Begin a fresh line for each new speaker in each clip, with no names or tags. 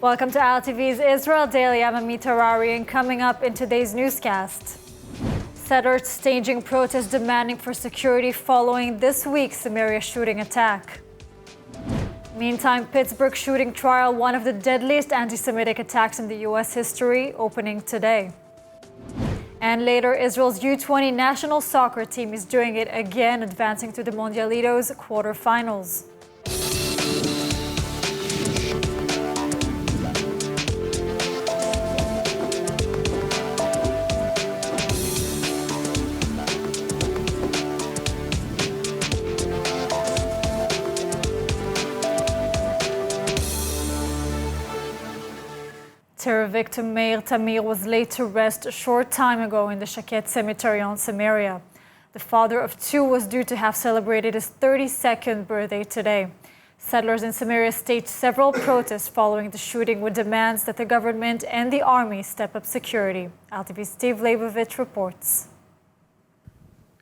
Welcome to ILTV's Israel Daily. I'm Amit Harari, and coming up in today's newscast. Settlers staging protests demanding for security following this week's Samaria shooting attack. Meantime, Pittsburgh shooting trial, one of the deadliest anti-Semitic attacks in the U.S. history, opening today. And later, Israel's U20 national soccer team is doing it again, advancing to the Mundialitos quarterfinals. Terror victim Meir Tamir was laid to rest a short time ago in the Shaket cemetery on Samaria. The father of two was due to have celebrated his 32nd birthday today. Settlers in Samaria staged several protests following the shooting with demands that the government and the army step up security. ILTV's Steve Leibovich reports.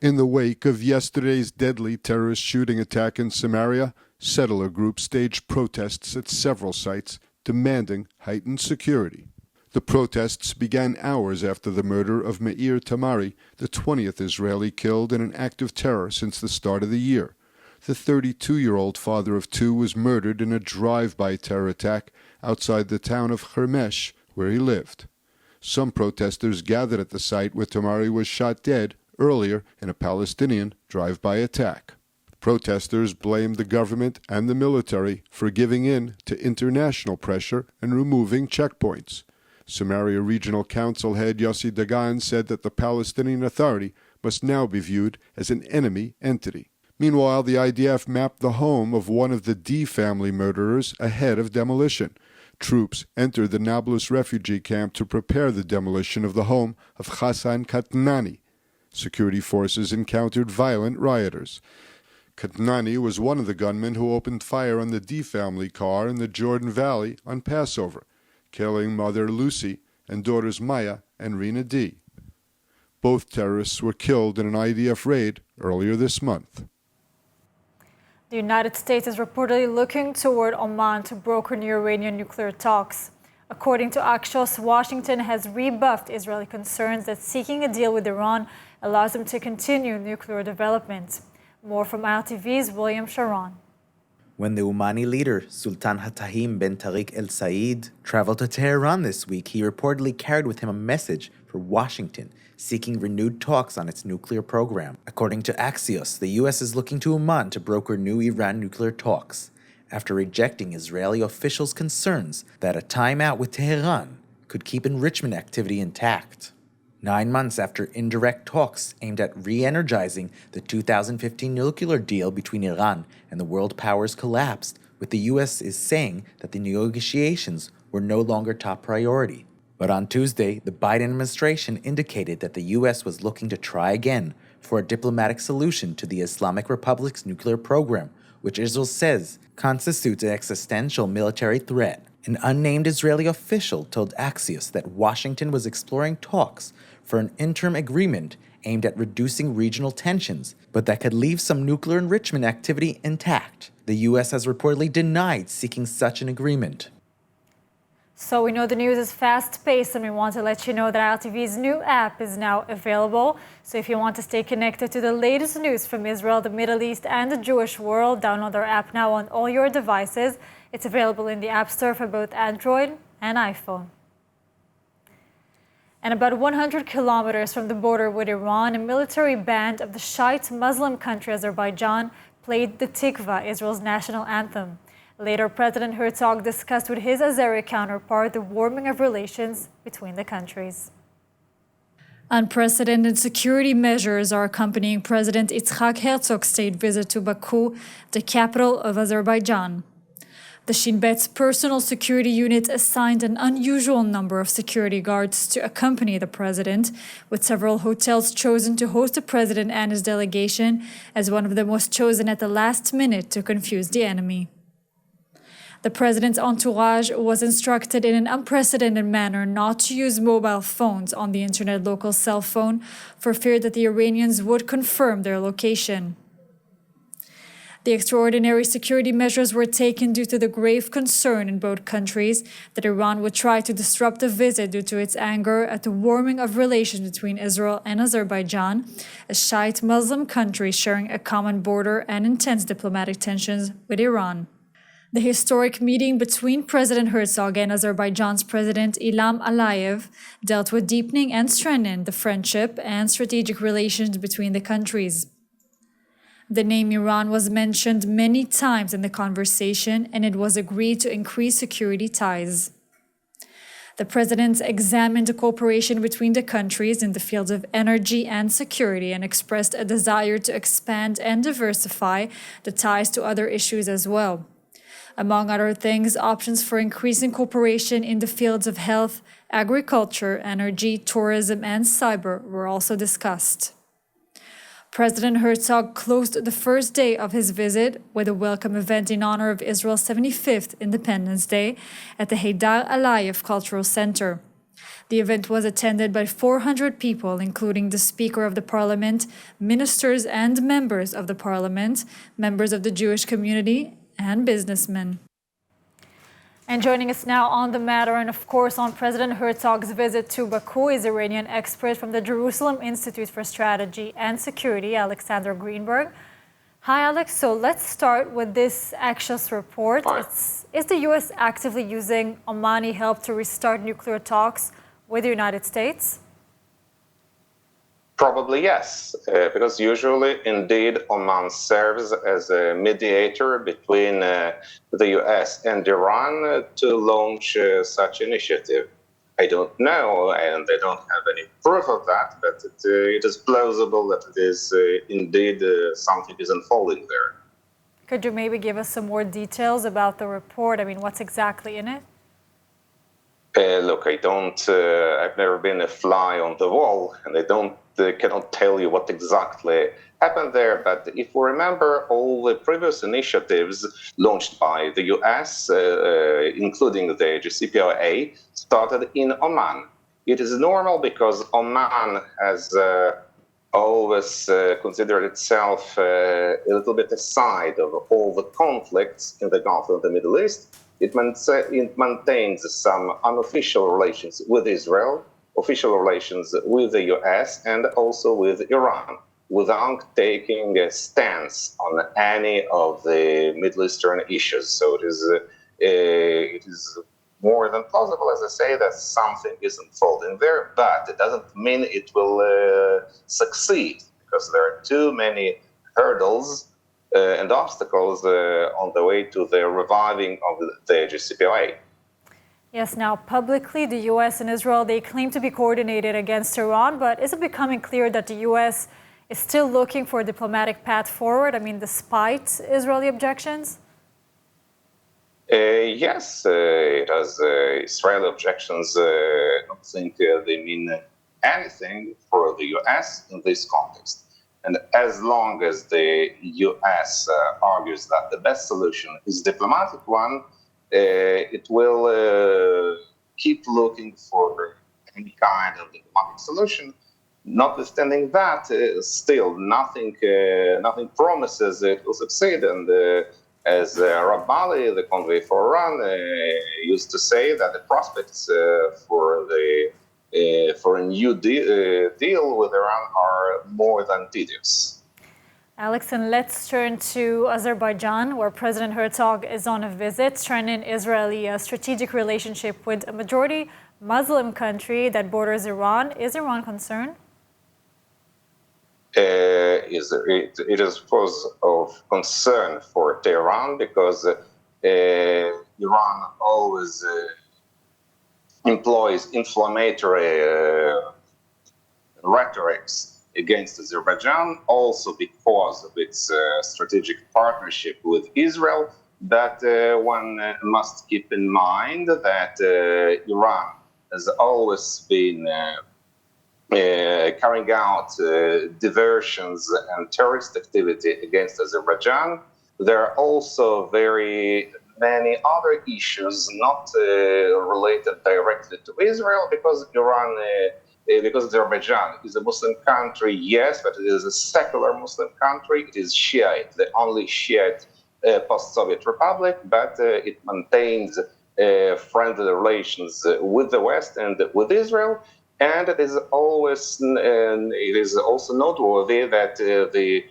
In the wake of yesterday's deadly terrorist shooting attack in Samaria, settler groups staged protests at several sites demanding heightened security. The protests began hours after the murder of Meir Tamari, the 20th Israeli killed in an act of terror since the start of the year. The 32-year-old father of two was murdered in a drive-by terror attack outside the town of Hermesh, where he lived. Some protesters gathered at the site where Tamari was shot dead earlier in a Palestinian drive-by attack. Protesters blamed the government and the military for giving in to international pressure and removing checkpoints. Samaria Regional Council head Yossi Dagan said that the Palestinian Authority must now be viewed as an enemy entity. Meanwhile, the IDF mapped the home of one of the D family murderers ahead of demolition. Troops entered the Nablus refugee camp to prepare the demolition of the home of Hassan Katnani. Security forces encountered violent rioters. Katnani was one of the gunmen who opened fire on the D family car in the Jordan Valley on Passover, killing mother Lucy and daughters Maya and Rina D. Both terrorists were killed in an IDF raid earlier this month.
The United States is reportedly looking toward Oman to broker new Iranian nuclear talks. According to Axios, Washington has rebuffed Israeli concerns that seeking a deal with Iran allows them to continue nuclear development. More from ILTV's William Sharon.
When the Omani leader, Sultan Haitham bin Tariq El Said, traveled to Tehran this week, he reportedly carried with him a message for Washington seeking renewed talks on its nuclear program. According to Axios, the U.S. is looking to Oman to broker new Iran nuclear talks after rejecting Israeli officials' concerns that a timeout with Tehran could keep enrichment activity intact. 9 months after indirect talks aimed at re-energizing the 2015 nuclear deal between Iran and the world powers collapsed, with the U.S. is saying that the negotiations were no longer top priority. But on Tuesday, the Biden administration indicated that the U.S. was looking to try again for a diplomatic solution to the Islamic Republic's nuclear program, which Israel says constitutes an existential military threat. An unnamed Israeli official told Axios that Washington was exploring talks for an interim agreement aimed at reducing regional tensions, but that could leave some nuclear enrichment activity intact. The U.S. has reportedly denied seeking such an agreement.
So we know the news is fast-paced, and we want to let you know that ILTV's new app is now available. So if you want to stay connected to the latest news from Israel, the Middle East, and the Jewish world, download our app now on all your devices. It's available in the App Store for both Android and iPhone. And about 100 kilometers from the border with Iran, a military band of the Shiite Muslim country Azerbaijan played the Tikva, Israel's national anthem. Later, President Herzog discussed with his Azeri counterpart the warming of relations between the countries. Unprecedented security measures are accompanying President Yitzhak Herzog's state visit to Baku, the capital of Azerbaijan. The Shin Bet's personal security unit assigned an unusual number of security guards to accompany the president, with several hotels chosen to host the president and his delegation, as one of them was chosen at the last minute to confuse the enemy. The president's entourage was instructed in an unprecedented manner not to use mobile phones on the internet local cell phone for fear that the Iranians would confirm their location. The extraordinary security measures were taken due to the grave concern in both countries that Iran would try to disrupt the visit due to its anger at the warming of relations between Israel and Azerbaijan, a Shiite Muslim country sharing a common border and intense diplomatic tensions with Iran. The historic meeting between President Herzog and Azerbaijan's President Ilham Aliyev dealt with deepening and strengthening the friendship and strategic relations between the countries. The name Iran was mentioned many times in the conversation, and it was agreed to increase security ties. The presidents examined the cooperation between the countries in the fields of energy and security and expressed a desire to expand and diversify the ties to other issues as well. Among other things, options for increasing cooperation in the fields of health, agriculture, energy, tourism, and cyber were also discussed. President Herzog closed the first day of his visit with a welcome event in honor of Israel's 75th Independence Day at the Heydar Aliyev Cultural Center. The event was attended by 400 people, including the Speaker of the Parliament, ministers and members of the Parliament, members of the Jewish community, and businessmen. And joining us now on the matter and of course on President Herzog's visit to Baku is Iranian expert from the Jerusalem Institute for Strategy and Security, Alex Greenberg. Hi Alex, so let's start with this Axios report. Is the US actively using Omani help to restart nuclear talks with the United States?
Probably yes, because usually, indeed, Oman serves as a mediator between the US and Iran to launch such initiative. I don't know, and I don't have any proof of that, but it is plausible that it is indeed something is unfolding there.
Could you maybe give us some more details about the report? I mean, what's exactly in it?
Look, I've never been a fly on the wall, and I cannot tell you what exactly happened there. But if we remember, all the previous initiatives launched by the US, including the JCPOA, started in Oman. It is normal because Oman has always considered itself a little bit aside of all the conflicts in the Gulf of the Middle East. It maintains some unofficial relations with Israel, official relations with the US, and also with Iran, without taking a stance on any of the Middle Eastern issues. So it is more than plausible, as I say, that something is unfolding there, but it doesn't mean it will succeed, because there are too many hurdles and obstacles on the way to the reviving of the JCPOA.
Yes, now publicly the US and Israel, they claim to be coordinated against Iran, but is it becoming clear that the US is still looking for a diplomatic path forward? I mean, despite Israeli objections?
Yes, it has Israeli objections. I don't think they mean anything for the US in this context. And as long as the US argues that the best solution is a diplomatic one, it will keep looking for any kind of diplomatic solution. Notwithstanding that, still nothing promises it will succeed. And as Rabbali, the convoy for Iran, used to say, that the prospects for a new deal with Iran are more than tedious.
Alex, and let's turn to Azerbaijan, where President Herzog is on a visit, strengthening Israeli strategic relationship with a majority Muslim country that borders Iran. Is Iran concerned?
It is of course of concern for Tehran, because Iran always employs inflammatory rhetorics against Azerbaijan, also because of its strategic partnership with Israel. But one must keep in mind that Iran has always been carrying out diversions and terrorist activity against Azerbaijan. There are also very many other issues not related directly to Israel, because Iran because Azerbaijan is a Muslim country, yes, but it is a secular Muslim country. It is Shiite, the only Shiite post-Soviet republic, but it maintains friendly relations with the West and with Israel. And it is also noteworthy that the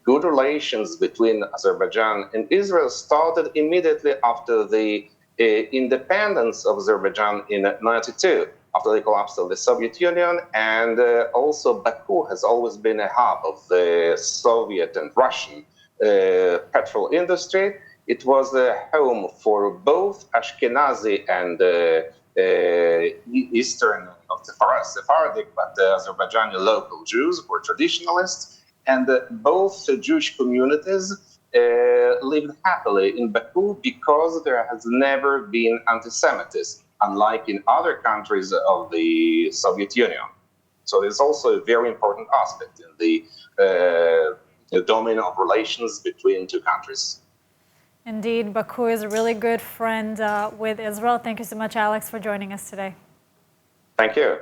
good relations between Azerbaijan and Israel started immediately after the independence of Azerbaijan in 1992, after the collapse of the Soviet Union. And also Baku has always been a hub of the Soviet and Russian petrol industry. It was a home for both Ashkenazi and Eastern of the Sephardic, but Azerbaijani local Jews who were traditionalists, and both Jewish communities lived happily in Baku because there has never been anti-Semitism, unlike in other countries of the Soviet Union. So there's also a very important aspect in the domain of relations between two countries.
Indeed, Baku is a really good friend with Israel. Thank you so much, Alex, for joining us today.
Thank you.